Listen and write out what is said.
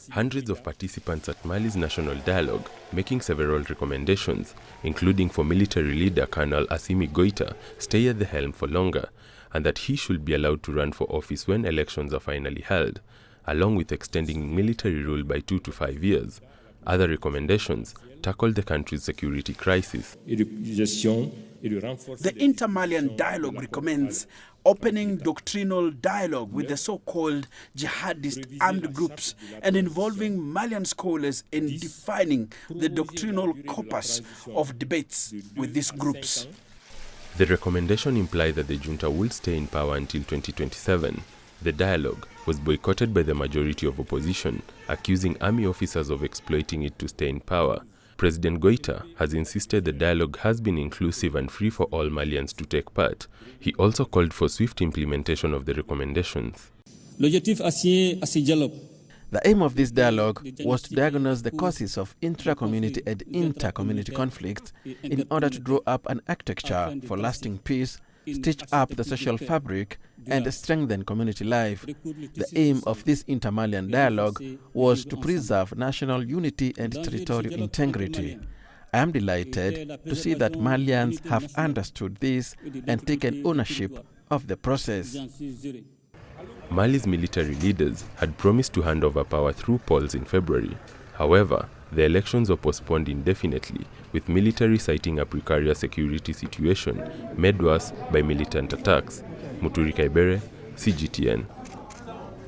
Hundreds of participants at Mali's national dialogue making several recommendations, including for military leader Colonel Assimi Goïta stay at the helm for longer, and that he should be allowed to run for office when elections are finally held, along with extending military rule by 2 to 5 years. Other recommendations tackle the country's security crisis. The inter-Malian dialogue recommends opening doctrinal dialogue with the so-called jihadist armed groups and involving Malian scholars in defining the doctrinal corpus of debates with these groups. The recommendation implied that the junta will stay in power until 2027. The dialogue was boycotted by the majority of opposition, accusing army officers of exploiting it to stay in power. President Goïta has insisted the dialogue has been inclusive and free for all Malians to take part. He also called for swift implementation of the recommendations. The aim of this dialogue was to diagnose the causes of intra-community and inter-community conflicts in order to draw up an architecture for lasting peace, stitch up the social fabric, and strengthen community life. The aim of this inter-Malian dialogue was to preserve national unity and territorial integrity. I am delighted to see that Malians have understood this and taken ownership of the process. Mali's military leaders had promised to hand over power through polls in February. However, the elections were postponed indefinitely, with military citing a precarious security situation made worse by militant attacks. Muturi Kaibere, CGTN.